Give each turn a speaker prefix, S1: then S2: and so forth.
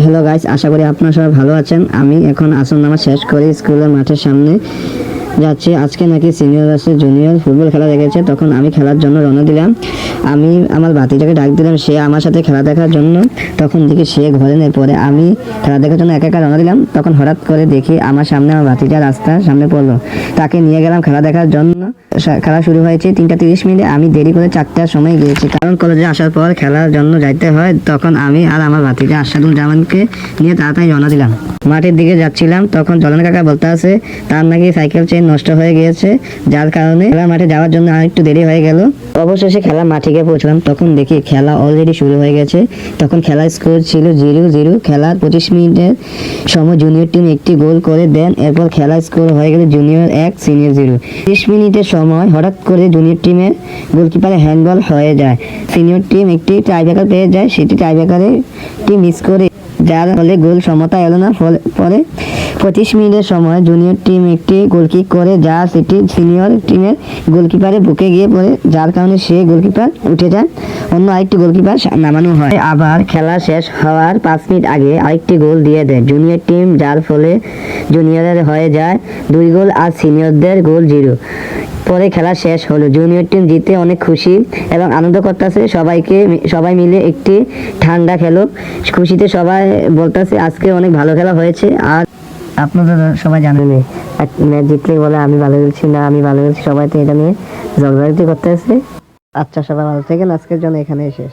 S1: Hello guys, আশা করি আপনারা সবাই ভালো আছেন। আমি এখন আসর নামাজ শেষ করে স্কুলের মাঠের সামনে যাচ্ছি। আজকে নাকি সিনিয়র ভার্সেস জুনিয়র ফুটবল খেলা দেখেছে, তখন আমি খেলার জন্য রওনা দিলাম। আমি আমার ভাতিজাকে ডাক দিলাম, সে আমার সাথে খেলা দেখার জন্য। তখন দেখি সে ঘরে নেই, পরে আমি খেলা দেখার জন্য একা একা রওনা দিলাম। তখন হঠাৎ করে দেখি আমার সামনে আমার ভাতিজা রাস্তার সামনে পড়লো। তাকে নিয়ে গেলাম খেলা দেখার জন্য। খেলা শুরু হয়েছে 3:30। আমি দেরি করে 4টার সময় গিয়েছি, কারণ কলেজে আসার পর খেলার জন্য যাইতে হয়। তখন আমি আর আমার ভাতিজা আশাদুল জামানকে নিয়ে তাড়াতাড়ি রওনা দিলাম। মাঠের দিকে যাচ্ছিলাম, তখন জলান কাকা বলতে আছে তার নাকি সাইকেল চেন নষ্ট হয়ে গিয়েছে, যার কারণে খেলার মাঠে যাওয়ার জন্য আরেকটু দেরি হয়ে গেল। অবশেষে খেলার মাঠে গিয়ে পৌঁছলাম, তখন দেখি খেলা অলরেডি শুরু হয়ে গেছে। তখন খেলার স্কোর ছিল 0-0। খেলার 25 মিনিটের সময় জুনিয়র টিম একটি গোল করে দেন। এরপর খেলার স্কোর হয়ে গেল জুনিয়র 1 সিনিয়র 0। 30 মিনিটের সময় হঠাৎ করে জুনিয়র টিমের গোলকিপারে হ্যান্ডবল হয়ে যায়। সিনিয়র টিম একটি টাইব্রেকার পেয়ে যায়, সেটি টাইব্রেকারে টিম মিস করে, যার ফলে গোল সমতা এলো না। পরে 25 মিনিটের সময় জুনিয়র টিম একটি গোলকিক করে, যা সেটি সিনিয়র টিমের গোলকিপারের বুকে গিয়ে পড়ে, যার কারণে সে গোলকিপার উঠে যায়। অন্য আরেকটি গোলকিপার নামানো হয়। আবার খেলা শেষ হওয়ার 5 মিনিট আগে আরেকটি গোল দিয়ে দেয় জুনিয়র টিম, যার ফলে জুনিয়রের হয়ে যায় 2 গোল আর সিনিয়রদের গোল 0। পরে খেলা শেষ হলো, জুনিয়র টিম জিতে অনেক খুশি এবং আনন্দ করতেছে। সবাই মিলে একটি ঠান্ডা খেলো, খুশিতে সবাই বলতেছে আজকে অনেক ভালো খেলা হয়েছে। আর আপনারা সবাই জানেন ম্যাচ জিতলে বলে আমি ভালো খেলছি না, আমি ভালো খেলছি, সবাই তো এটা নিয়ে ঝগড়াঝাটি করতেছে। আচ্ছা, সবাই ভালো থাকেন, আজকের জন্য এখানেই শেষ।